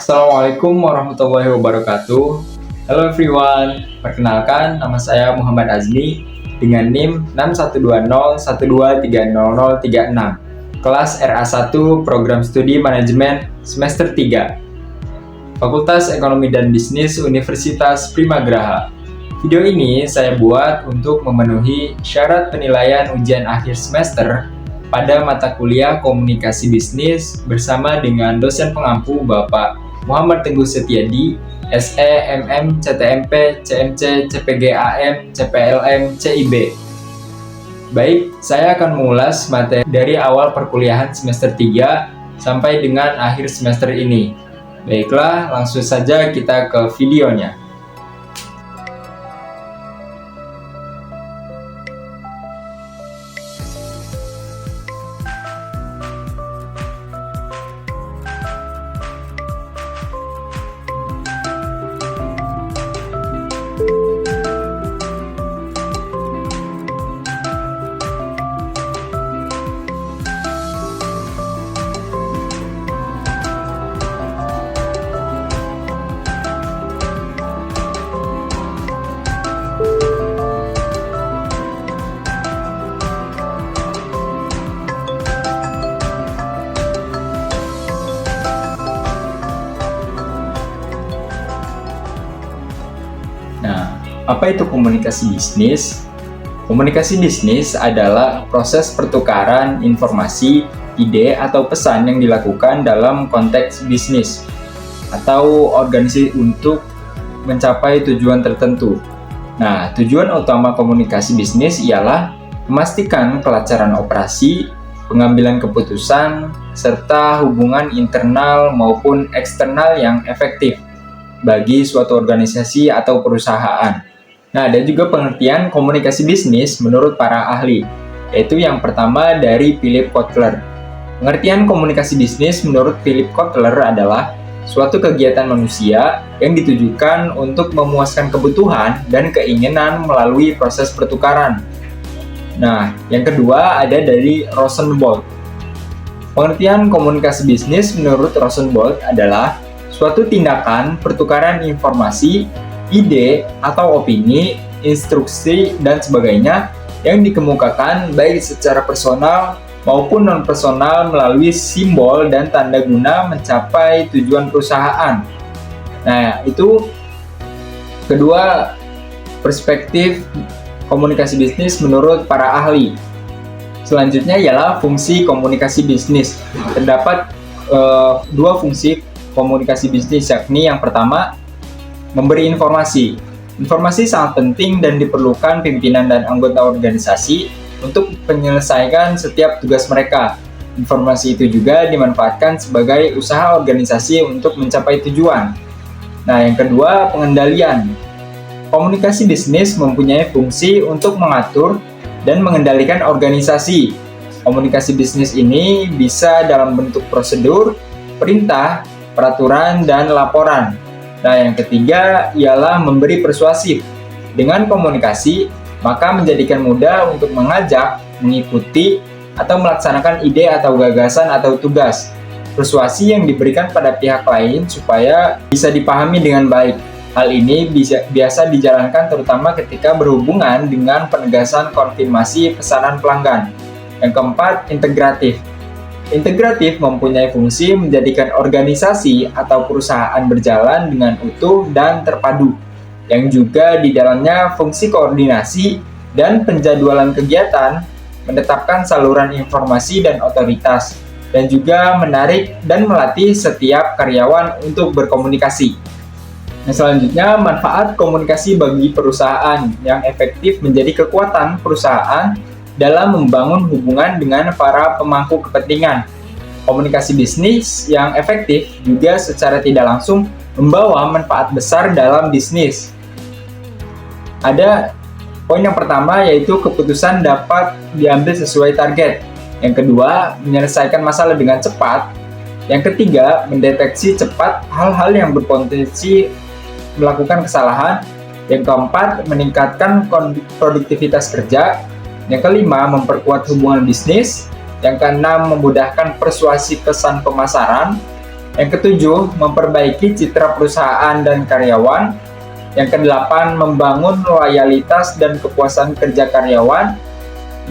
Assalamualaikum warahmatullahi wabarakatuh. Hello everyone, perkenalkan nama saya Muhammad Azmi dengan NIM 612012300036, kelas RA1 Program Studi Manajemen semester 3, Fakultas Ekonomi dan Bisnis Universitas Primagraha. Video ini saya buat untuk memenuhi syarat penilaian ujian akhir semester pada mata kuliah Komunikasi Bisnis bersama dengan dosen pengampu Bapak Muhammad Teguh Setiadi, SE, MM, CTMP, CMC, CPGAM, CPLM, CIB. Baik, saya akan mengulas materi dari awal perkuliahan semester 3 sampai dengan akhir semester ini. Baiklah, langsung saja kita ke videonya. Nah, apa itu komunikasi bisnis? Komunikasi bisnis adalah proses pertukaran informasi, ide, atau pesan yang dilakukan dalam konteks bisnis atau organisasi untuk mencapai tujuan tertentu. Nah, tujuan utama komunikasi bisnis ialah memastikan kelancaran operasi, pengambilan keputusan, serta hubungan internal maupun eksternal yang efektif bagi suatu organisasi atau perusahaan. Nah, ada juga pengertian komunikasi bisnis menurut para ahli, yaitu yang pertama dari Philip Kotler. Pengertian komunikasi bisnis menurut Philip Kotler adalah suatu kegiatan manusia yang ditujukan untuk memuaskan kebutuhan dan keinginan melalui proses pertukaran. Nah, yang kedua ada dari Rosenbold. Pengertian komunikasi bisnis menurut Rosenbold adalah suatu tindakan pertukaran informasi, ide, atau opini, instruksi, dan sebagainya yang dikemukakan baik secara personal maupun non-personal melalui simbol dan tanda guna mencapai tujuan perusahaan. Nah, itu kedua perspektif komunikasi bisnis menurut para ahli. Selanjutnya ialah fungsi komunikasi bisnis. Terdapat dua fungsi komunikasi bisnis, yakni yang pertama, memberi informasi. Informasi sangat penting dan diperlukan pimpinan dan anggota organisasi untuk menyelesaikan setiap tugas mereka. Informasi itu juga dimanfaatkan sebagai usaha organisasi untuk mencapai tujuan. Nah, yang kedua, pengendalian. Komunikasi bisnis mempunyai fungsi untuk mengatur dan mengendalikan organisasi. Komunikasi bisnis ini bisa dalam bentuk prosedur, perintah, peraturan, dan laporan. Nah, yang ketiga ialah memberi persuasif. Dengan komunikasi, maka menjadikan mudah untuk mengajak, mengikuti, atau melaksanakan ide atau gagasan atau tugas. Persuasi yang diberikan pada pihak lain supaya bisa dipahami dengan baik. Hal ini biasa dijalankan terutama ketika berhubungan dengan penegasan konfirmasi pesanan pelanggan. Yang keempat, integratif. Integratif mempunyai fungsi menjadikan organisasi atau perusahaan berjalan dengan utuh dan terpadu, yang juga di dalamnya fungsi koordinasi dan penjadwalan kegiatan, menetapkan saluran informasi dan otoritas, dan juga menarik dan melatih setiap karyawan untuk berkomunikasi. Nah, selanjutnya, manfaat komunikasi bagi perusahaan yang efektif menjadi kekuatan perusahaan dalam membangun hubungan dengan para pemangku kepentingan. Komunikasi bisnis yang efektif juga secara tidak langsung membawa manfaat besar dalam bisnis. Ada poin yang pertama, yaitu keputusan dapat diambil sesuai target. Yang kedua, menyelesaikan masalah dengan cepat. Yang ketiga, mendeteksi cepat hal-hal yang berpotensi melakukan kesalahan. Yang keempat, meningkatkan produktivitas kerja. Yang kelima, memperkuat hubungan bisnis. Yang keenam, memudahkan persuasi kesan pemasaran. Yang ketujuh, memperbaiki citra perusahaan dan karyawan. Yang kedelapan, membangun loyalitas dan kepuasan kerja karyawan.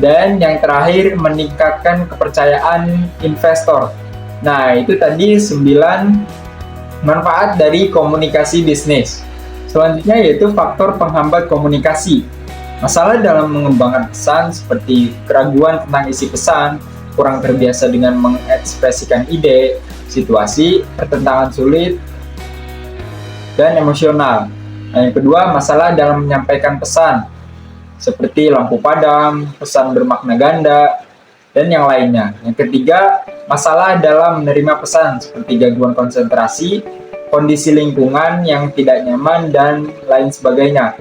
Dan yang terakhir, meningkatkan kepercayaan investor. Nah, itu tadi 9 manfaat dari komunikasi bisnis. Selanjutnya yaitu faktor penghambat komunikasi. Masalah dalam mengembangkan pesan seperti keraguan tentang isi pesan, kurang terbiasa dengan mengekspresikan ide, situasi, pertentangan sulit, dan emosional. Nah, yang kedua, masalah dalam menyampaikan pesan seperti lampu padam, pesan bermakna ganda, dan yang lainnya. Yang ketiga, masalah dalam menerima pesan seperti gangguan konsentrasi, kondisi lingkungan yang tidak nyaman, dan lain sebagainya.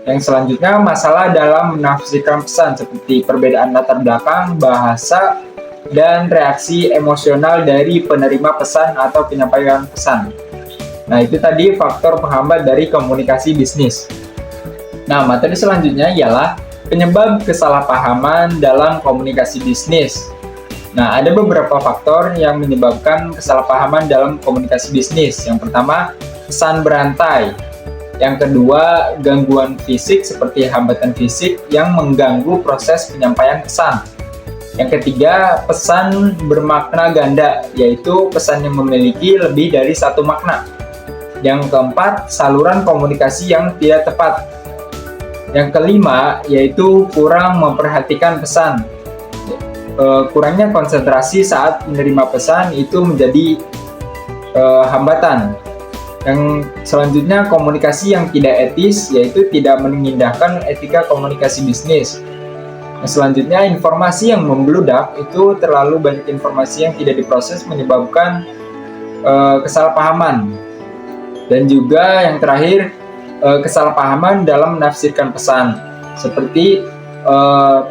Yang selanjutnya, masalah dalam menafsirkan pesan seperti perbedaan latar belakang, bahasa, dan reaksi emosional dari penerima pesan atau penyampaian pesan. Nah, itu tadi faktor penghambat dari komunikasi bisnis. Nah, materi selanjutnya ialah penyebab kesalahpahaman dalam komunikasi bisnis. Nah, ada beberapa faktor yang menyebabkan kesalahpahaman dalam komunikasi bisnis. Yang pertama, pesan berantai. Yang kedua, gangguan fisik seperti hambatan fisik yang mengganggu proses penyampaian pesan. Yang ketiga, pesan bermakna ganda, yaitu pesan yang memiliki lebih dari satu makna. Yang keempat, saluran komunikasi yang tidak tepat. Yang kelima, yaitu kurang memperhatikan pesan. Kurangnya konsentrasi saat menerima pesan itu menjadi hambatan. Yang selanjutnya, komunikasi yang tidak etis, yaitu tidak mengindahkan etika komunikasi bisnis. Yang selanjutnya, informasi yang membludak, itu terlalu banyak informasi yang tidak diproses menyebabkan kesalahpahaman. Dan juga yang terakhir, kesalahpahaman dalam menafsirkan pesan, seperti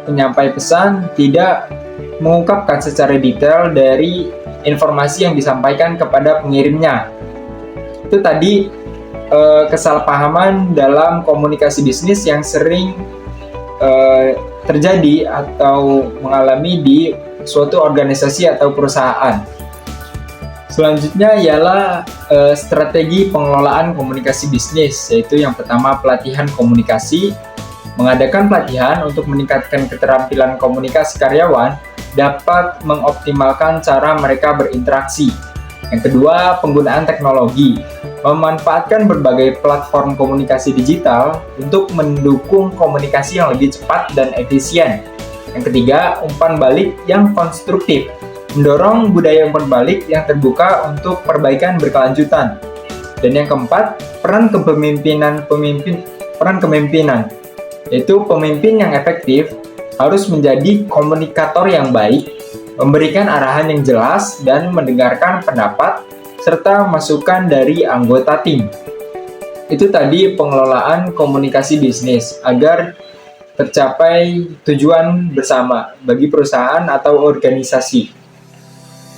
penyampai pesan tidak mengungkapkan secara detail dari informasi yang disampaikan kepada pengirimnya. Itu tadi kesalahpahaman dalam komunikasi bisnis yang sering terjadi atau mengalami di suatu organisasi atau perusahaan. Selanjutnya ialah strategi pengelolaan komunikasi bisnis, yaitu yang pertama pelatihan komunikasi. Mengadakan pelatihan untuk meningkatkan keterampilan komunikasi karyawan dapat mengoptimalkan cara mereka berinteraksi. Yang kedua, penggunaan teknologi. Memanfaatkan berbagai platform komunikasi digital untuk mendukung komunikasi yang lebih cepat dan efisien. Yang ketiga, umpan balik yang konstruktif. Mendorong budaya umpan balik yang terbuka untuk perbaikan berkelanjutan. Dan yang keempat, peran kepemimpinan. Yaitu pemimpin yang efektif harus menjadi komunikator yang baik, memberikan arahan yang jelas, dan mendengarkan pendapat serta masukan dari anggota tim. Itu tadi pengelolaan komunikasi bisnis agar tercapai tujuan bersama bagi perusahaan atau organisasi.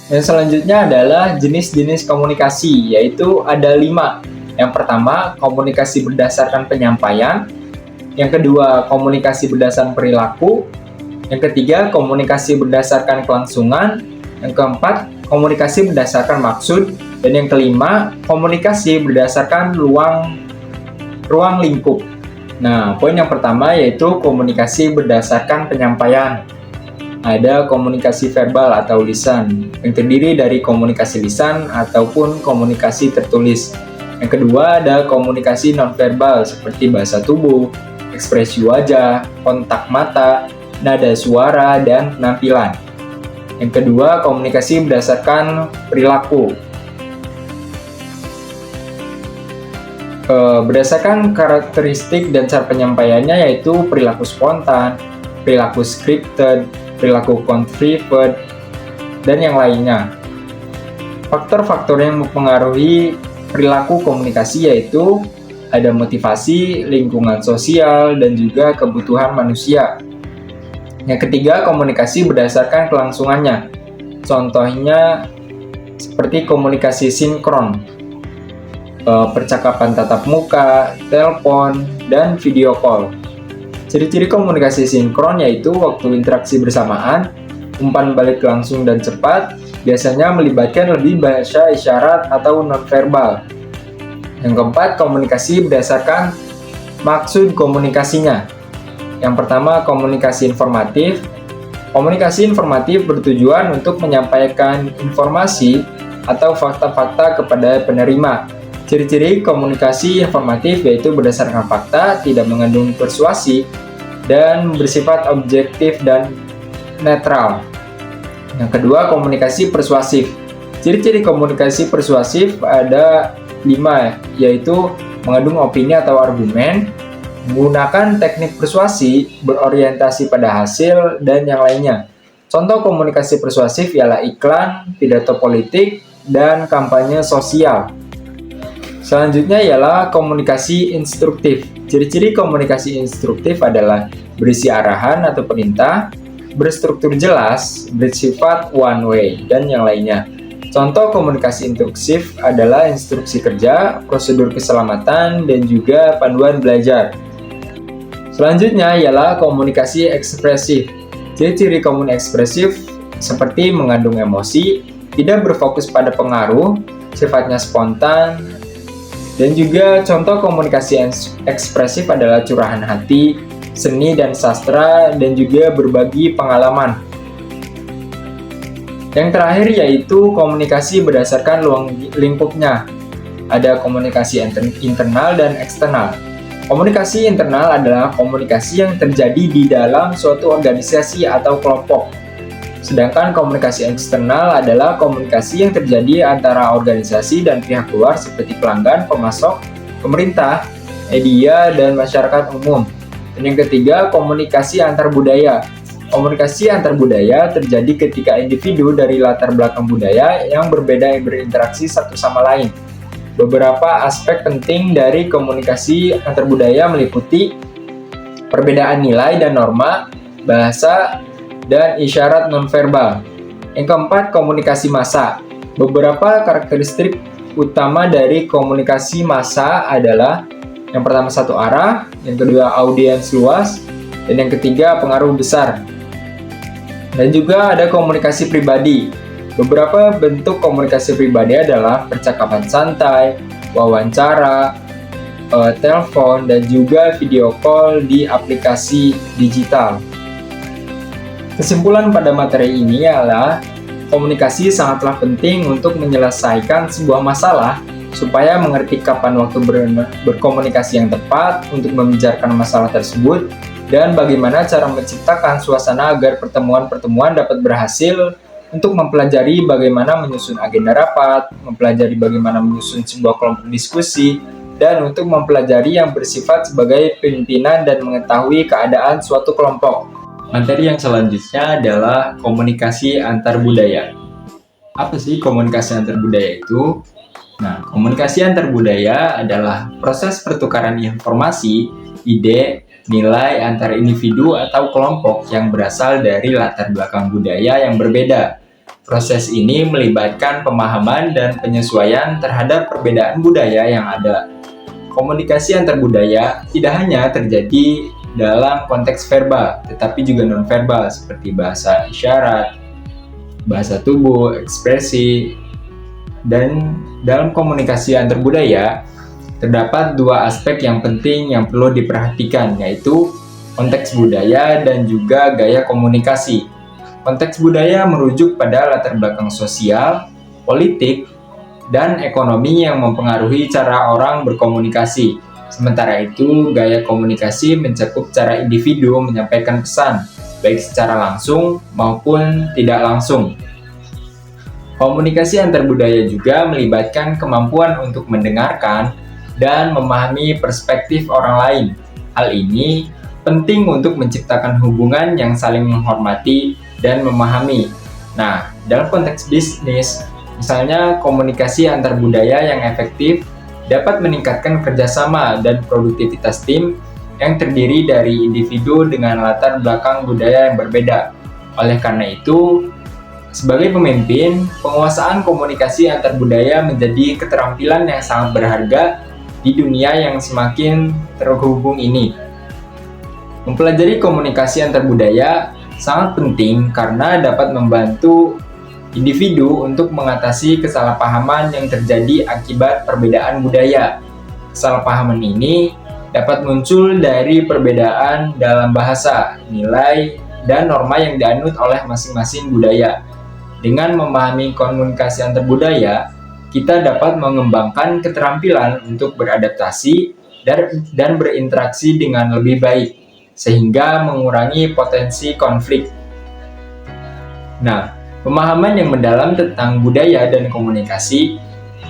Yang selanjutnya adalah jenis-jenis komunikasi, yaitu ada 5. Yang pertama, komunikasi berdasarkan penyampaian. Yang kedua, komunikasi berdasarkan perilaku. Yang ketiga, komunikasi berdasarkan kelangsungan. Yang keempat, komunikasi berdasarkan maksud. Dan yang kelima, komunikasi berdasarkan ruang lingkup. Nah, poin yang pertama yaitu komunikasi berdasarkan penyampaian. Ada komunikasi verbal atau lisan, yang terdiri dari komunikasi lisan ataupun komunikasi tertulis. Yang kedua, ada komunikasi nonverbal seperti bahasa tubuh, ekspresi wajah, kontak mata, nada suara, dan penampilan. Yang kedua, komunikasi berdasarkan perilaku. Berdasarkan karakteristik dan cara penyampaiannya yaitu perilaku spontan, perilaku scripted, perilaku contrived, dan yang lainnya. Faktor-faktor yang mempengaruhi perilaku komunikasi yaitu ada motivasi, lingkungan sosial, dan juga kebutuhan manusia. Yang ketiga, komunikasi berdasarkan kelangsungannya. Contohnya seperti komunikasi sinkron, percakapan tatap muka, telepon, dan video call. Ciri-ciri komunikasi sinkron yaitu waktu interaksi bersamaan, umpan balik langsung dan cepat, biasanya melibatkan lebih bahasa isyarat atau nonverbal. Yang keempat, komunikasi berdasarkan maksud komunikasinya. Yang pertama, komunikasi informatif. Komunikasi informatif bertujuan untuk menyampaikan informasi atau fakta-fakta kepada penerima. Ciri-ciri komunikasi informatif yaitu berdasarkan fakta, tidak mengandung persuasi, dan bersifat objektif dan netral. Yang kedua, komunikasi persuasif. Ciri-ciri komunikasi persuasif ada 5, yaitu mengandung opini atau argumen, menggunakan teknik persuasi, berorientasi pada hasil, dan yang lainnya. Contoh komunikasi persuasif ialah iklan, pidato politik, dan kampanye sosial. Selanjutnya ialah komunikasi instruktif. Ciri-ciri komunikasi instruktif adalah berisi arahan atau perintah, berstruktur jelas, bersifat one way, dan yang lainnya. Contoh komunikasi instruksif adalah instruksi kerja, prosedur keselamatan, dan juga panduan belajar. Selanjutnya ialah komunikasi ekspresif. Ciri-ciri komunikasi ekspresif seperti mengandung emosi, tidak berfokus pada pengaruh, sifatnya spontan, dan juga contoh komunikasi ekspresif adalah curahan hati, seni dan sastra, dan juga berbagi pengalaman. Yang terakhir yaitu komunikasi berdasarkan lingkupnya. Ada komunikasi internal dan eksternal. Komunikasi internal adalah komunikasi yang terjadi di dalam suatu organisasi atau kelompok. Sedangkan komunikasi eksternal adalah komunikasi yang terjadi antara organisasi dan pihak luar seperti pelanggan, pemasok, pemerintah, media, dan masyarakat umum. Dan yang ketiga, komunikasi antar budaya. Komunikasi antar budaya terjadi ketika individu dari latar belakang budaya yang berbeda berinteraksi satu sama lain. Beberapa aspek penting dari komunikasi antar budaya meliputi perbedaan nilai dan norma, bahasa, dan isyarat nonverbal. Yang keempat, komunikasi massa. Beberapa karakteristik utama dari komunikasi massa adalah yang pertama satu arah, yang kedua audiens luas, dan yang ketiga pengaruh besar. Dan juga ada komunikasi pribadi. Beberapa bentuk komunikasi pribadi adalah percakapan santai, wawancara, telepon, dan juga video call di aplikasi digital. Kesimpulan pada materi ini adalah komunikasi sangatlah penting untuk menyelesaikan sebuah masalah supaya mengerti kapan waktu berkomunikasi yang tepat untuk membicarakan masalah tersebut dan bagaimana cara menciptakan suasana agar pertemuan-pertemuan dapat berhasil untuk mempelajari bagaimana menyusun agenda rapat, mempelajari bagaimana menyusun sebuah kelompok diskusi, dan untuk mempelajari yang bersifat sebagai pimpinan dan mengetahui keadaan suatu kelompok. Materi yang selanjutnya adalah komunikasi antar budaya. Apa sih komunikasi antar budaya itu? Nah, komunikasi antar budaya adalah proses pertukaran informasi, ide, nilai antar individu atau kelompok yang berasal dari latar belakang budaya yang berbeda. Proses ini melibatkan pemahaman dan penyesuaian terhadap perbedaan budaya yang ada. Komunikasi antar budaya tidak hanya terjadi dalam konteks verbal, tetapi juga nonverbal seperti bahasa isyarat, bahasa tubuh, ekspresi. Dan dalam komunikasi antar budaya, terdapat dua aspek yang penting yang perlu diperhatikan, yaitu konteks budaya dan juga gaya komunikasi. Konteks budaya merujuk pada latar belakang sosial, politik, dan ekonomi yang mempengaruhi cara orang berkomunikasi. Sementara itu, gaya komunikasi mencakup cara individu menyampaikan pesan, baik secara langsung maupun tidak langsung. Komunikasi antar budaya juga melibatkan kemampuan untuk mendengarkan dan memahami perspektif orang lain. Hal ini penting untuk menciptakan hubungan yang saling menghormati dan memahami. Nah, dalam konteks bisnis, misalnya komunikasi antar budaya yang efektif dapat meningkatkan kerjasama dan produktivitas tim yang terdiri dari individu dengan latar belakang budaya yang berbeda. Oleh karena itu, sebagai pemimpin, penguasaan komunikasi antar budaya menjadi keterampilan yang sangat berharga di dunia yang semakin terhubung ini. Mempelajari komunikasi antar budaya sangat penting karena dapat membantu individu untuk mengatasi kesalahpahaman yang terjadi akibat perbedaan budaya. Kesalahpahaman ini dapat muncul dari perbedaan dalam bahasa, nilai, dan norma yang dianut oleh masing-masing budaya. Dengan memahami komunikasi antar budaya, kita dapat mengembangkan keterampilan untuk beradaptasi dan berinteraksi dengan lebih baik, sehingga mengurangi potensi konflik. Nah, pemahaman yang mendalam tentang budaya dan komunikasi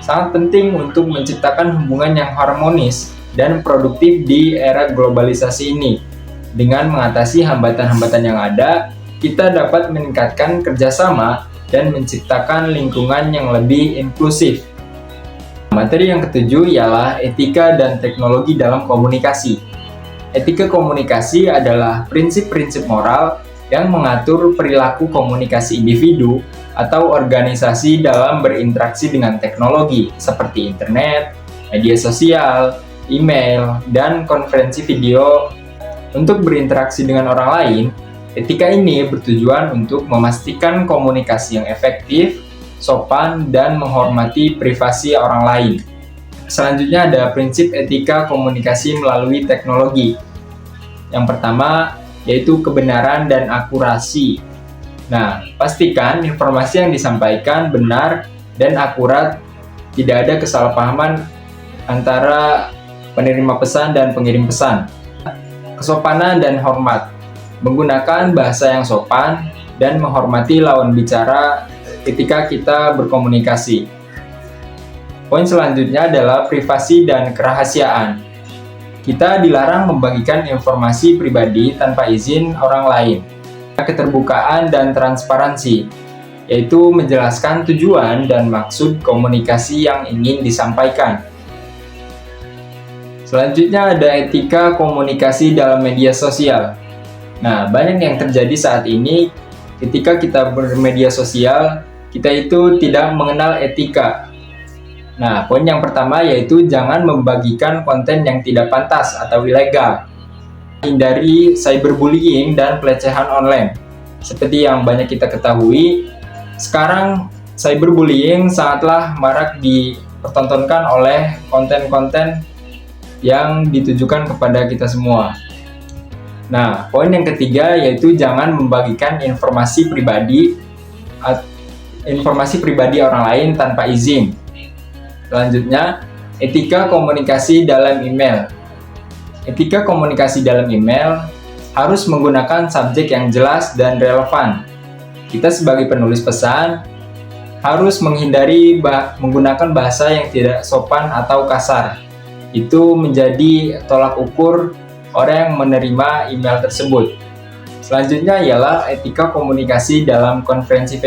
sangat penting untuk menciptakan hubungan yang harmonis dan produktif di era globalisasi ini. Dengan mengatasi hambatan-hambatan yang ada, kita dapat meningkatkan kerjasama dan menciptakan lingkungan yang lebih inklusif. Materi yang ketujuh ialah etika dan teknologi dalam komunikasi. Etika komunikasi adalah prinsip-prinsip moral yang mengatur perilaku komunikasi individu atau organisasi dalam berinteraksi dengan teknologi seperti internet, media sosial, email, dan konferensi video. Untuk berinteraksi dengan orang lain, etika ini bertujuan untuk memastikan komunikasi yang efektif, sopan, dan menghormati privasi orang lain. Selanjutnya ada prinsip etika komunikasi melalui teknologi. Yang pertama yaitu kebenaran dan akurasi. Nah, pastikan informasi yang disampaikan benar dan akurat, tidak ada kesalahpahaman antara penerima pesan dan pengirim pesan. Kesopanan dan hormat. Menggunakan bahasa yang sopan dan menghormati lawan bicara ketika kita berkomunikasi. Poin selanjutnya adalah privasi dan kerahasiaan. Kita dilarang membagikan informasi pribadi tanpa izin orang lain. Keterbukaan dan transparansi, yaitu menjelaskan tujuan dan maksud komunikasi yang ingin disampaikan. Selanjutnya ada etika komunikasi dalam media sosial. Nah, banyak yang terjadi saat ini ketika kita bermedia sosial, kita itu tidak mengenal etika. Nah, poin yang pertama yaitu jangan membagikan konten yang tidak pantas atau ilegal. Hindari cyberbullying dan pelecehan online. Seperti yang banyak kita ketahui, sekarang cyberbullying sangatlah marak dipertontonkan oleh konten-konten yang ditujukan kepada kita semua. Nah, poin yang ketiga yaitu jangan membagikan informasi pribadi orang lain tanpa izin. Selanjutnya, etika komunikasi dalam email. Etika komunikasi dalam email harus menggunakan subjek yang jelas dan relevan. Kita sebagai penulis pesan harus menghindari menggunakan bahasa yang tidak sopan atau kasar. Itu menjadi tolak ukur orang yang menerima email tersebut. Selanjutnya ialah etika komunikasi dalam konferensi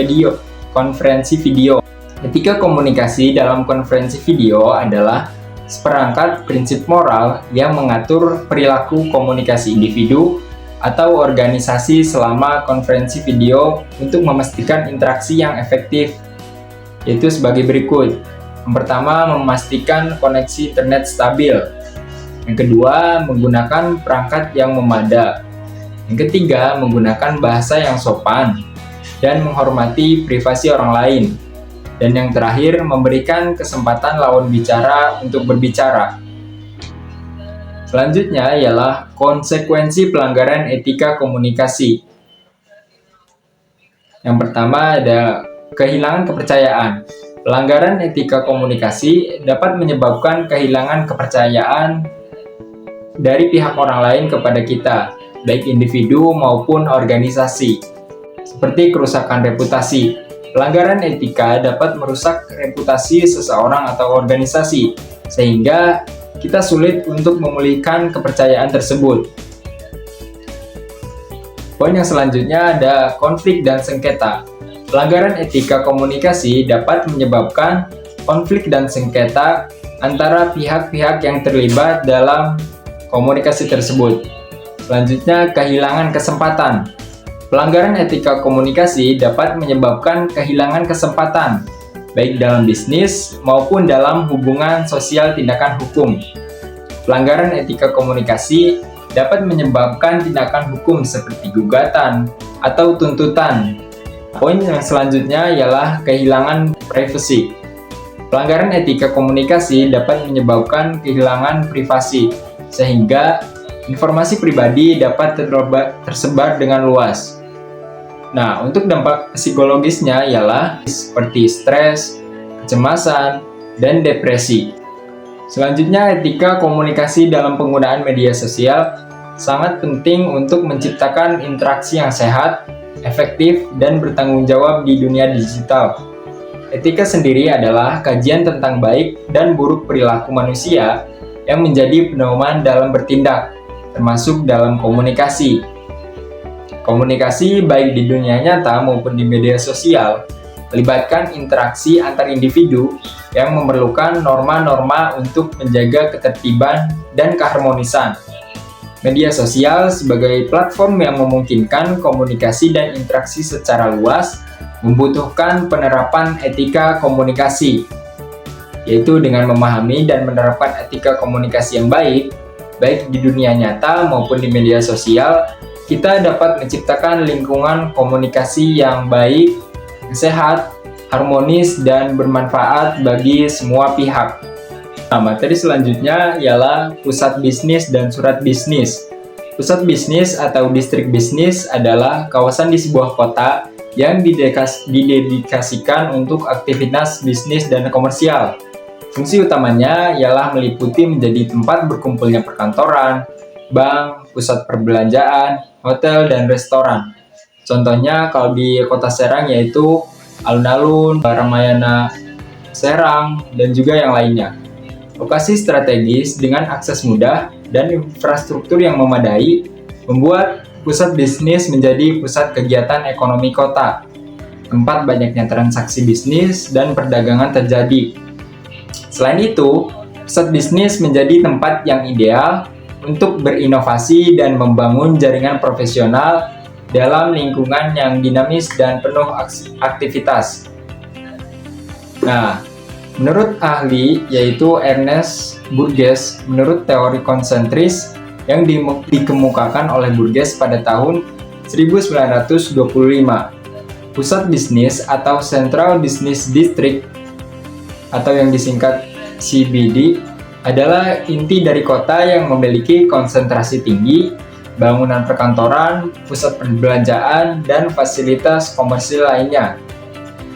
video. Etika komunikasi dalam konferensi video adalah seperangkat prinsip moral yang mengatur perilaku komunikasi individu atau organisasi selama konferensi video untuk memastikan interaksi yang efektif, yaitu sebagai berikut. Yang pertama, memastikan koneksi internet stabil. Yang kedua, menggunakan perangkat yang memadai. Yang ketiga, menggunakan bahasa yang sopan dan menghormati privasi orang lain. Dan yang terakhir, memberikan kesempatan lawan bicara untuk berbicara. Selanjutnya ialah konsekuensi pelanggaran etika komunikasi. Yang pertama ada kehilangan kepercayaan. Pelanggaran etika komunikasi dapat menyebabkan kehilangan kepercayaan dari pihak orang lain kepada kita, baik individu maupun organisasi, seperti kerusakan reputasi. Pelanggaran etika dapat merusak reputasi seseorang atau organisasi, sehingga kita sulit untuk memulihkan kepercayaan tersebut. Poin yang selanjutnya ada konflik dan sengketa. Pelanggaran etika komunikasi dapat menyebabkan konflik dan sengketa antara pihak-pihak yang terlibat dalam komunikasi tersebut. Selanjutnya, kehilangan kesempatan. Pelanggaran etika komunikasi dapat menyebabkan kehilangan kesempatan, baik dalam bisnis maupun dalam hubungan sosial tindakan hukum. Pelanggaran etika komunikasi dapat menyebabkan tindakan hukum seperti gugatan atau tuntutan. Poin yang selanjutnya ialah kehilangan privasi. Pelanggaran etika komunikasi dapat menyebabkan kehilangan privasi, sehingga informasi pribadi dapat tersebar dengan luas. Nah, untuk dampak psikologisnya ialah seperti stres, kecemasan, dan depresi. Selanjutnya, etika komunikasi dalam penggunaan media sosial sangat penting untuk menciptakan interaksi yang sehat, efektif, dan bertanggung jawab di dunia digital. Etika sendiri adalah kajian tentang baik dan buruk perilaku manusia yang menjadi pedoman dalam bertindak, termasuk dalam komunikasi. Komunikasi baik di dunia nyata maupun di media sosial melibatkan interaksi antar individu yang memerlukan norma-norma untuk menjaga ketertiban dan keharmonisan. Media sosial sebagai platform yang memungkinkan komunikasi dan interaksi secara luas membutuhkan penerapan etika komunikasi, yaitu dengan memahami dan menerapkan etika komunikasi yang baik di dunia nyata maupun di media sosial, kita dapat menciptakan lingkungan komunikasi yang baik, sehat, harmonis, dan bermanfaat bagi semua pihak. Nah, materi selanjutnya ialah pusat bisnis dan surat bisnis. Pusat bisnis atau distrik bisnis adalah kawasan di sebuah kota yang didedikasikan untuk aktivitas bisnis dan komersial. Fungsi utamanya ialah meliputi menjadi tempat berkumpulnya perkantoran, bank, pusat perbelanjaan, hotel, dan restoran. Contohnya kalau di kota Serang yaitu alun-alun, Ramayana Serang, dan juga yang lainnya. Lokasi strategis dengan akses mudah dan infrastruktur yang memadai membuat pusat bisnis menjadi pusat kegiatan ekonomi kota, tempat banyaknya transaksi bisnis dan perdagangan terjadi. Selain itu, pusat bisnis menjadi tempat yang ideal untuk berinovasi dan membangun jaringan profesional dalam lingkungan yang dinamis dan penuh aktivitas. Nah, menurut ahli yaitu Ernest Burgess, menurut teori konsentris yang dikemukakan oleh Burgess pada tahun 1925, pusat bisnis atau Central Business District atau yang disingkat CBD adalah inti dari kota yang memiliki konsentrasi tinggi bangunan perkantoran, pusat perbelanjaan, dan fasilitas komersil lainnya.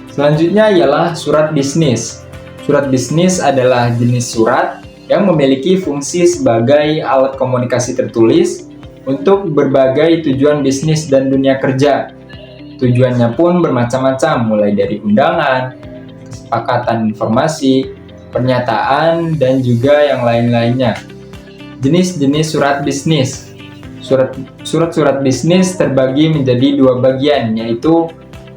Selanjutnya ialah surat bisnis. Surat bisnis adalah jenis surat yang memiliki fungsi sebagai alat komunikasi tertulis untuk berbagai tujuan bisnis dan dunia kerja. Tujuannya pun bermacam-macam, mulai dari undangan, kesepakatan informasi, pernyataan, dan juga yang lain-lainnya. Jenis-jenis surat bisnis. Surat-surat bisnis terbagi menjadi dua bagian, yaitu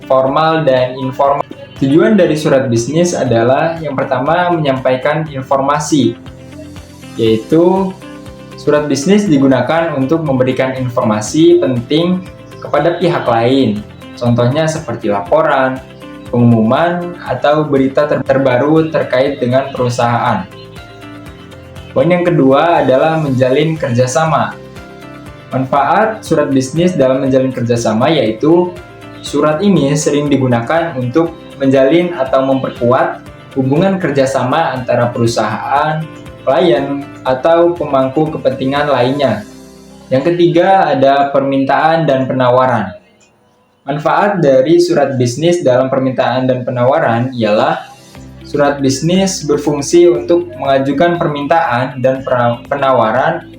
formal dan informal. Tujuan dari surat bisnis adalah yang pertama menyampaikan informasi, yaitu surat bisnis digunakan untuk memberikan informasi penting kepada pihak lain. Contohnya seperti laporan, pengumuman, atau berita terbaru terkait dengan perusahaan. Poin yang kedua adalah menjalin kerjasama. Manfaat surat bisnis dalam menjalin kerjasama yaitu surat ini sering digunakan untuk menjalin atau memperkuat hubungan kerjasama antara perusahaan, klien, atau pemangku kepentingan lainnya. Yang ketiga ada permintaan dan penawaran. Manfaat dari surat bisnis dalam permintaan dan penawaran ialah surat bisnis berfungsi untuk mengajukan permintaan dan penawaran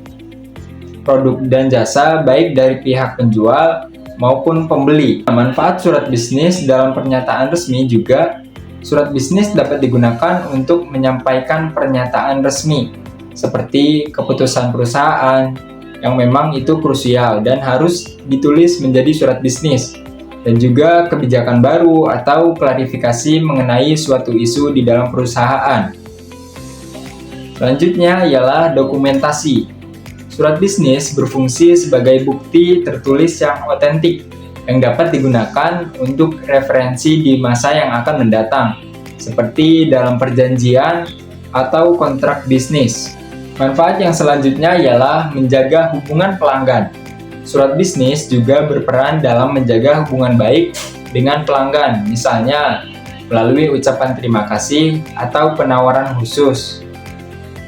produk dan jasa baik dari pihak penjual maupun pembeli. Manfaat surat bisnis dalam pernyataan resmi juga, surat bisnis dapat digunakan untuk menyampaikan pernyataan resmi seperti keputusan perusahaan yang memang itu krusial dan harus ditulis menjadi surat bisnis, dan juga kebijakan baru atau klarifikasi mengenai suatu isu di dalam perusahaan. Selanjutnya ialah dokumentasi. Surat bisnis berfungsi sebagai bukti tertulis yang otentik yang dapat digunakan untuk referensi di masa yang akan mendatang, seperti dalam perjanjian atau kontrak bisnis. Manfaat yang selanjutnya ialah menjaga hubungan pelanggan. Surat bisnis juga berperan dalam menjaga hubungan baik dengan pelanggan, misalnya melalui ucapan terima kasih atau penawaran khusus.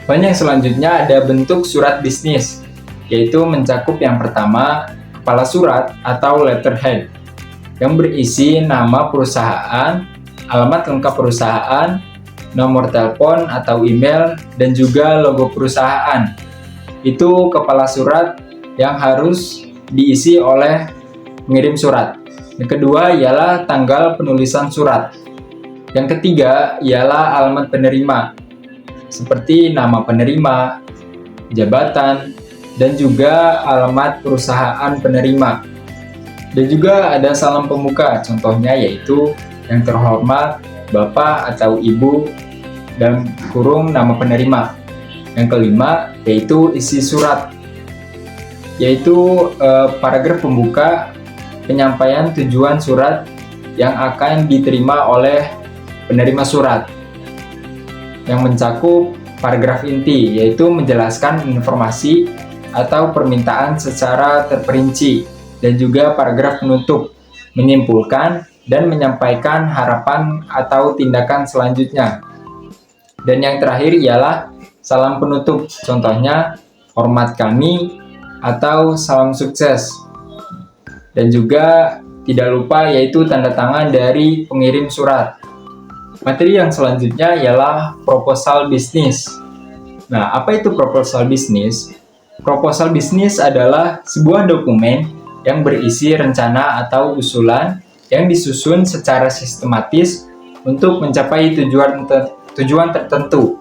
Poin yang selanjutnya ada bentuk surat bisnis, yaitu mencakup yang pertama, kepala surat atau letterhead, yang berisi nama perusahaan, alamat lengkap perusahaan, nomor telepon atau email, dan juga logo perusahaan. Itu kepala surat yang harus diisi oleh pengirim surat. Yang kedua ialah tanggal penulisan surat. Yang ketiga ialah alamat penerima, seperti nama penerima, jabatan, dan juga alamat perusahaan penerima. Dan juga ada salam pembuka, contohnya yaitu yang terhormat Bapak atau Ibu, dan kurung nama penerima. Yang kelima yaitu isi surat, yaitu paragraf pembuka penyampaian tujuan surat yang akan diterima oleh penerima surat, yang mencakup paragraf inti, yaitu menjelaskan informasi atau permintaan secara terperinci, dan juga paragraf penutup, menyimpulkan dan menyampaikan harapan atau tindakan selanjutnya. Dan yang terakhir ialah salam penutup, contohnya hormat kami atau salam sukses. Dan juga tidak lupa yaitu tanda tangan dari pengirim surat. Materi yang selanjutnya ialah proposal bisnis. Nah, apa itu proposal bisnis? Proposal bisnis adalah sebuah dokumen yang berisi rencana atau usulan yang disusun secara sistematis untuk mencapai tujuan tertentu.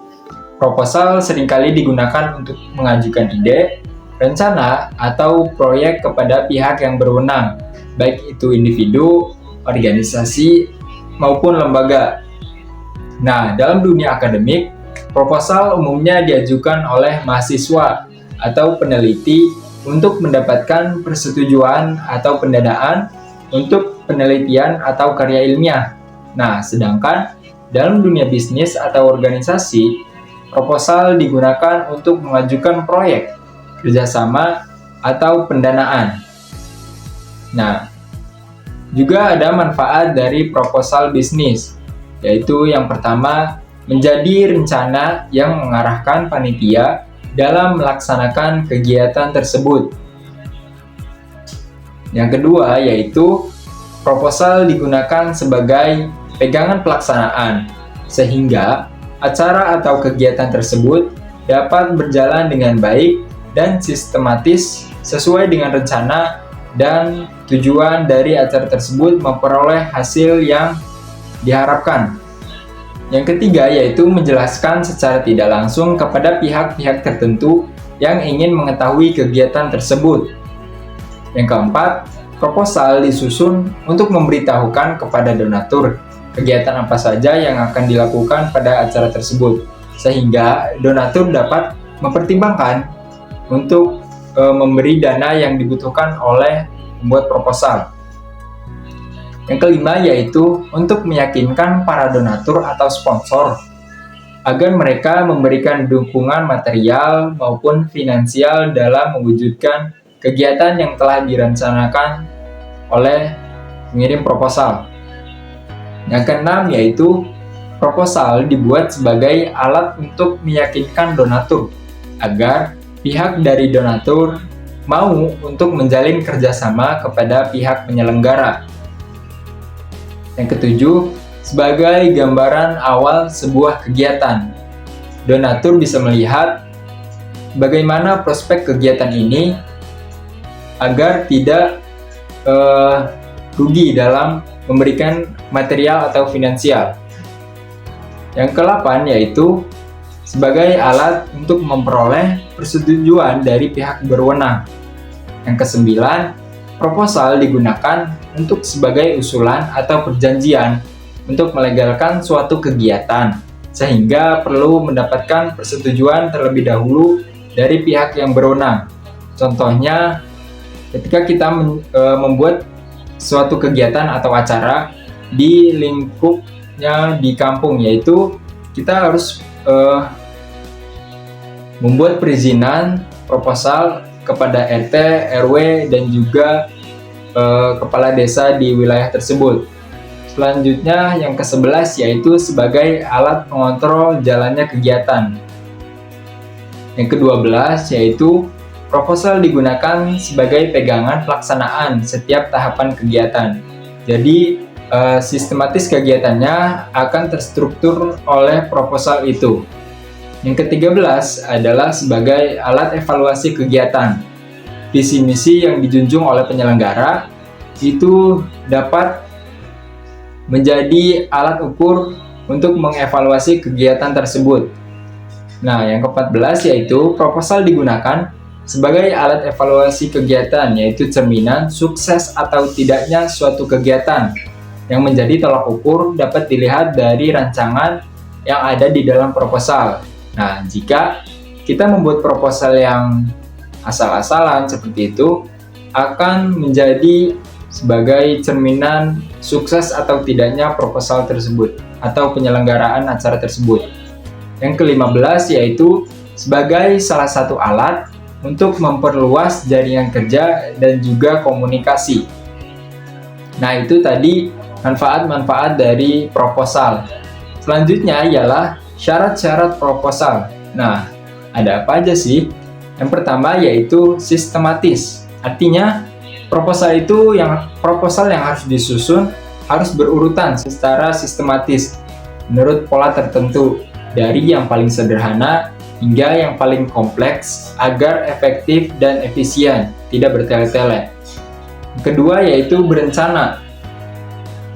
Proposal seringkali digunakan untuk mengajukan ide, rencana, atau proyek kepada pihak yang berwenang, baik itu individu, organisasi, maupun lembaga. Nah, dalam dunia akademik, proposal umumnya diajukan oleh mahasiswa atau peneliti untuk mendapatkan persetujuan atau pendanaan untuk penelitian atau karya ilmiah. Nah, sedangkan dalam dunia bisnis atau organisasi, proposal digunakan untuk mengajukan proyek, kerjasama, atau pendanaan. Nah, juga ada manfaat dari proposal bisnis, yaitu yang pertama, menjadi rencana yang mengarahkan panitia dalam melaksanakan kegiatan tersebut. Yang kedua, yaitu proposal digunakan sebagai pegangan pelaksanaan, sehingga acara atau kegiatan tersebut dapat berjalan dengan baik dan sistematis sesuai dengan rencana dan tujuan dari acara tersebut memperoleh hasil yang diharapkan. Yang ketiga yaitu menjelaskan secara tidak langsung kepada pihak-pihak tertentu yang ingin mengetahui kegiatan tersebut. Yang keempat, proposal disusun untuk memberitahukan kepada donatur kegiatan apa saja yang akan dilakukan pada acara tersebut, sehingga donatur dapat mempertimbangkan untuk memberi dana yang dibutuhkan oleh pembuat proposal. Yang kelima yaitu untuk meyakinkan para donatur atau sponsor agar mereka memberikan dukungan material maupun finansial dalam mewujudkan kegiatan yang telah direncanakan oleh pengirim proposal. Yang keenam yaitu proposal dibuat sebagai alat untuk meyakinkan donatur agar pihak dari donatur mau untuk menjalin kerjasama kepada pihak penyelenggara. Yang ketujuh, sebagai gambaran awal sebuah kegiatan, donatur bisa melihat bagaimana prospek kegiatan ini agar tidak rugi dalam memberikan material atau finansial. Yang ke-8 yaitu sebagai alat untuk memperoleh persetujuan dari pihak berwenang. Yang ke-9, proposal digunakan untuk sebagai usulan atau perjanjian untuk melegalkan suatu kegiatan, sehingga perlu mendapatkan persetujuan terlebih dahulu dari pihak yang berwenang. Contohnya, ketika kita membuat suatu kegiatan atau acara di lingkupnya di kampung, yaitu kita harus membuat perizinan proposal kepada RT, RW, dan juga kepala desa di wilayah tersebut. Selanjutnya yang ke-11 yaitu sebagai alat pengontrol jalannya kegiatan. Yang ke-12 yaitu proposal digunakan sebagai pegangan pelaksanaan setiap tahapan kegiatan. Jadi sistematis kegiatannya akan terstruktur oleh proposal itu. Yang ke-13 adalah sebagai alat evaluasi kegiatan. Visi misi yang dijunjung oleh penyelenggara itu dapat menjadi alat ukur untuk mengevaluasi kegiatan tersebut. Nah, yang ke-14 yaitu proposal digunakan sebagai alat evaluasi kegiatan, yaitu cerminan sukses atau tidaknya suatu kegiatan yang menjadi tolak ukur dapat dilihat dari rancangan yang ada di dalam proposal. Nah, jika kita membuat proposal yang asal-asalan seperti itu, akan menjadi sebagai cerminan sukses atau tidaknya proposal tersebut atau penyelenggaraan acara tersebut. Yang ke-15 yaitu sebagai salah satu alat untuk memperluas jaringan kerja dan juga komunikasi. Nah, itu tadi manfaat-manfaat dari proposal. Selanjutnya ialah syarat-syarat proposal. Nah, ada apa aja sih? Yang pertama yaitu sistematis. Artinya proposal yang harus disusun harus berurutan secara sistematis menurut pola tertentu dari yang paling sederhana hingga yang paling kompleks agar efektif dan efisien, tidak bertele-tele. Kedua yaitu berencana.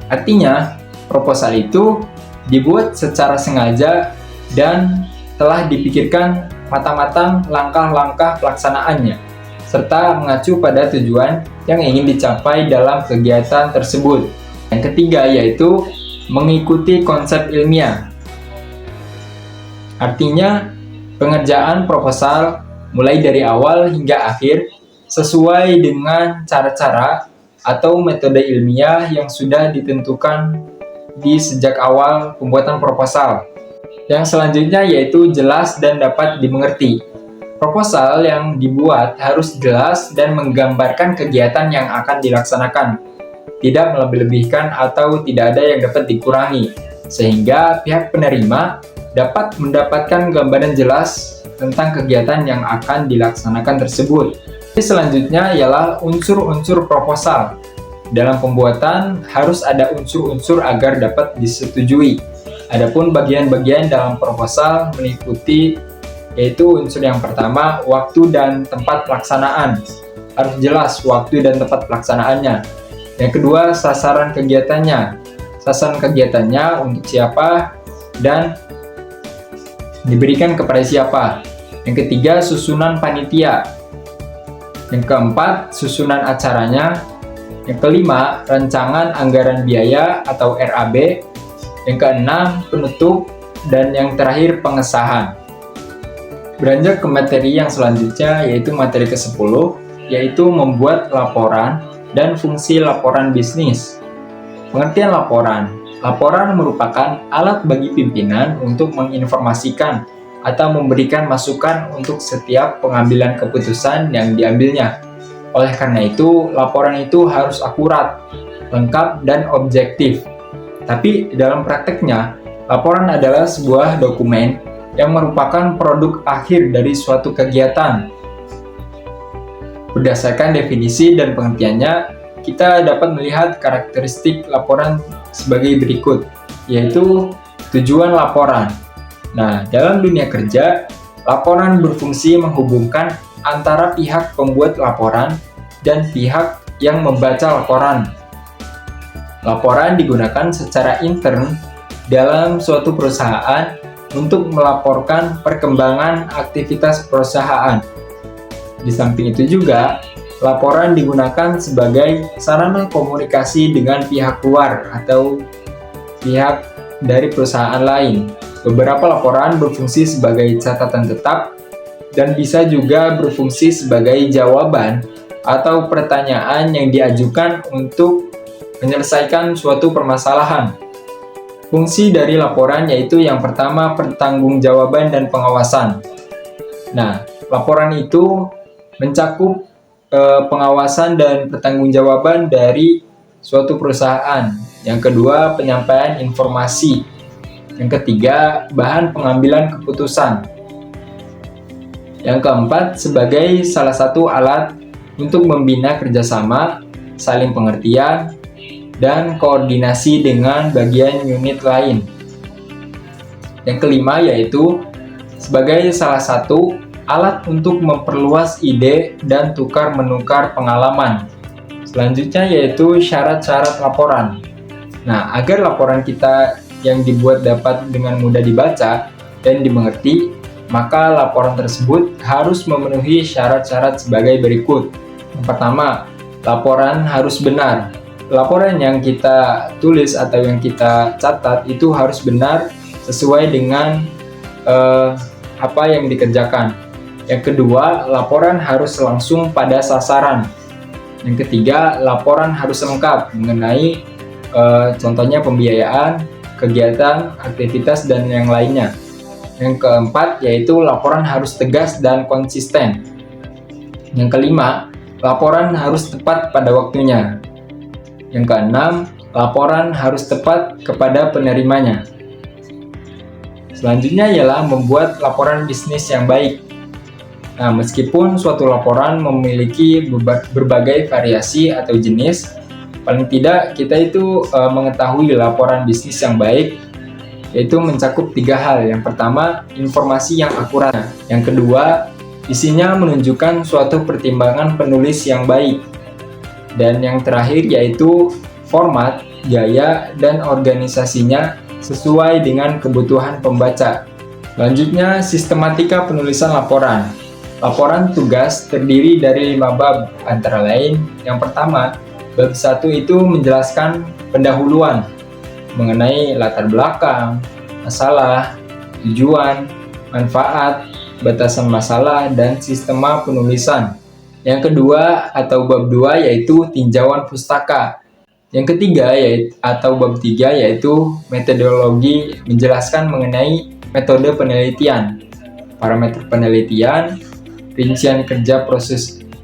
Artinya proposal itu dibuat secara sengaja dan telah dipikirkan matang-matang langkah-langkah pelaksanaannya, serta mengacu pada tujuan yang ingin dicapai dalam kegiatan tersebut. Yang ketiga yaitu mengikuti konsep ilmiah. Artinya, pengerjaan proposal mulai dari awal hingga akhir sesuai dengan cara-cara atau metode ilmiah yang sudah ditentukan di sejak awal pembuatan proposal. Yang selanjutnya yaitu jelas dan dapat dimengerti. Proposal yang dibuat harus jelas dan menggambarkan kegiatan yang akan dilaksanakan, tidak melebih-lebihkan atau tidak ada yang dapat dikurangi, sehingga pihak penerima dapat mendapatkan gambaran jelas tentang kegiatan yang akan dilaksanakan tersebut. Selanjutnya ialah unsur-unsur proposal. Dalam pembuatan harus ada unsur-unsur agar dapat disetujui. Adapun bagian-bagian dalam proposal meliputi yaitu unsur yang pertama, waktu dan tempat pelaksanaan. Harus jelas waktu dan tempat pelaksanaannya. Yang kedua, sasaran kegiatannya. Sasaran kegiatannya untuk siapa dan diberikan kepada siapa. Yang ketiga, susunan panitia. Yang keempat, susunan acaranya. Yang kelima, rancangan anggaran biaya atau RAB. Yang keenam, penutup. Dan yang terakhir, pengesahan. Beranjak ke materi yang selanjutnya, yaitu materi ke-10, yaitu membuat laporan dan fungsi laporan bisnis. Pengertian laporan. Laporan merupakan alat bagi pimpinan untuk menginformasikan atau memberikan masukan untuk setiap pengambilan keputusan yang diambilnya. Oleh karena itu, laporan itu harus akurat, lengkap, dan objektif. Tapi dalam prakteknya, laporan adalah sebuah dokumen yang merupakan produk akhir dari suatu kegiatan. Berdasarkan definisi dan pengertiannya, kita dapat melihat karakteristik laporan sebagai berikut, yaitu tujuan laporan. Nah, dalam dunia kerja, laporan berfungsi menghubungkan antara pihak pembuat laporan dan pihak yang membaca laporan. Laporan digunakan secara intern dalam suatu perusahaan untuk melaporkan perkembangan aktivitas perusahaan. Di samping itu juga, laporan digunakan sebagai sarana komunikasi dengan pihak luar atau pihak dari perusahaan lain. Beberapa laporan berfungsi sebagai catatan tetap dan bisa juga berfungsi sebagai jawaban atau pertanyaan yang diajukan untuk menyelesaikan suatu permasalahan. Fungsi dari laporan yaitu yang pertama, pertanggungjawaban dan pengawasan. Nah, laporan itu mencakup pengawasan dan pertanggungjawaban dari suatu perusahaan. Yang kedua, penyampaian informasi. Yang ketiga, bahan pengambilan keputusan. Yang keempat, sebagai salah satu alat untuk membina kerjasama, saling pengertian, dan koordinasi dengan bagian unit lain. Yang kelima, yaitu sebagai salah satu alat untuk memperluas ide dan tukar-menukar pengalaman. Selanjutnya yaitu syarat-syarat laporan. Nah, agar laporan kita yang dibuat dapat dengan mudah dibaca dan dimengerti, maka laporan tersebut harus memenuhi syarat-syarat sebagai berikut. Yang pertama, laporan harus benar. Laporan yang kita tulis atau yang kita catat itu harus benar sesuai dengan apa yang dikerjakan. Yang kedua, laporan harus langsung pada sasaran. Yang ketiga, laporan harus lengkap mengenai contohnya pembiayaan, kegiatan, aktivitas, dan yang lainnya. Yang keempat, yaitu laporan harus tegas dan konsisten. Yang kelima, laporan harus tepat pada waktunya. Yang keenam, laporan harus tepat kepada penerimanya. Selanjutnya ialah membuat laporan bisnis yang baik. Nah, meskipun suatu laporan memiliki berbagai variasi atau jenis, paling tidak kita itu mengetahui laporan bisnis yang baik, yaitu mencakup 3 hal. Yang pertama, informasi yang akurat. Yang kedua, isinya menunjukkan suatu pertimbangan penulis yang baik. Dan yang terakhir yaitu format, gaya, dan organisasinya sesuai dengan kebutuhan pembaca. Selanjutnya, sistematika penulisan laporan. Laporan tugas terdiri dari 5 bab, antara lain yang pertama, bab 1 itu menjelaskan pendahuluan mengenai latar belakang, masalah, tujuan, manfaat, batasan masalah, dan sistema penulisan. Yang kedua atau bab 2 yaitu tinjauan pustaka. Yang ketiga atau bab 3 yaitu metodologi, menjelaskan mengenai metode penelitian, parameter penelitian, rincian kerja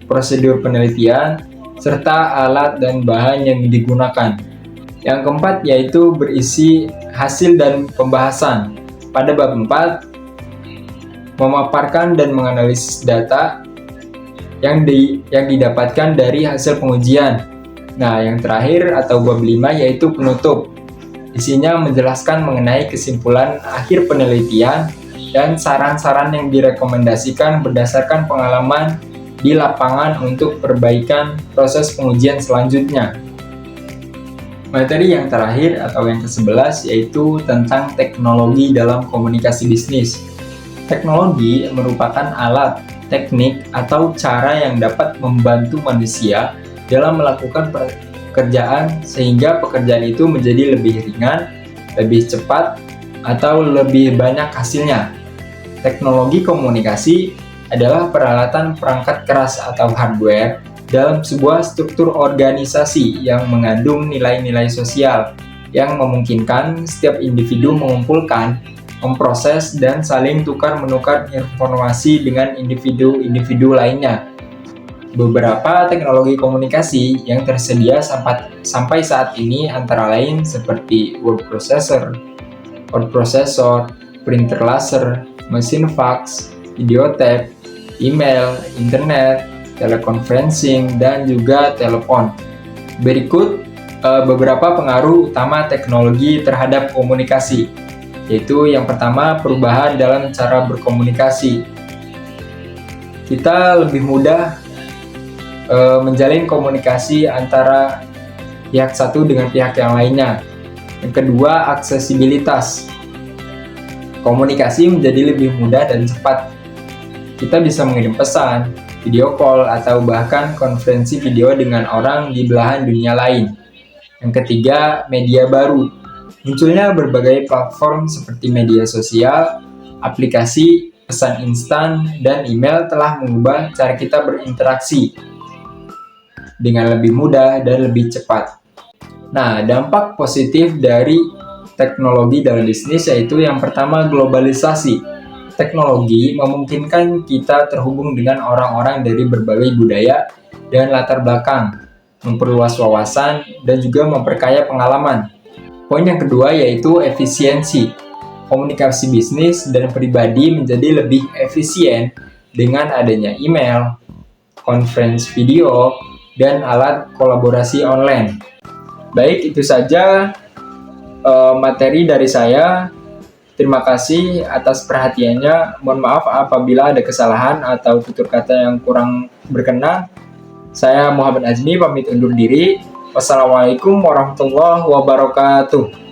prosedur penelitian, serta alat dan bahan yang digunakan. Yang keempat yaitu berisi hasil dan pembahasan. Pada bab 4, memaparkan dan menganalisis data yang didapatkan dari hasil pengujian. Nah, yang terakhir atau bab 5 yaitu penutup. Isinya menjelaskan mengenai kesimpulan akhir penelitian dan saran-saran yang direkomendasikan berdasarkan pengalaman di lapangan untuk perbaikan proses pengujian selanjutnya. Materi yang terakhir atau yang ke-11 yaitu tentang teknologi dalam komunikasi bisnis. Teknologi merupakan alat, teknik, atau cara yang dapat membantu manusia dalam melakukan pekerjaan sehingga pekerjaan itu menjadi lebih ringan, lebih cepat, atau lebih banyak hasilnya. Teknologi komunikasi adalah peralatan perangkat keras atau hardware dalam sebuah struktur organisasi yang mengandung nilai-nilai sosial yang memungkinkan setiap individu mengumpulkan, memproses, dan saling tukar-menukar informasi dengan individu-individu lainnya. Beberapa teknologi komunikasi yang tersedia sampai saat ini antara lain seperti word processor, printer laser, mesin fax, video tape, email, internet, teleconferencing, dan juga telepon. Berikut beberapa pengaruh utama teknologi terhadap komunikasi, yaitu yang pertama, perubahan dalam cara berkomunikasi. Kita lebih mudah menjalin komunikasi antara pihak satu dengan pihak yang lainnya. Yang kedua, aksesibilitas. Komunikasi menjadi lebih mudah dan cepat. Kita bisa mengirim pesan, video call, atau bahkan konferensi video dengan orang di belahan dunia lain. Yang ketiga, media baru. Munculnya berbagai platform seperti media sosial, aplikasi, pesan instan, dan email telah mengubah cara kita berinteraksi dengan lebih mudah dan lebih cepat. Nah, dampak positif dari teknologi dalam bisnis yaitu yang pertama, globalisasi. Teknologi memungkinkan kita terhubung dengan orang-orang dari berbagai budaya dan latar belakang, memperluas wawasan, dan juga memperkaya pengalaman. Poin yang kedua yaitu efisiensi. Komunikasi bisnis dan pribadi menjadi lebih efisien dengan adanya email, conference video, dan alat kolaborasi online. Baik, itu saja materi dari saya. Terima kasih atas perhatiannya. Mohon maaf apabila ada kesalahan atau tutur kata yang kurang berkenan. Saya Muhammad Azmi pamit undur diri. Wassalamualaikum warahmatullahi wabarakatuh.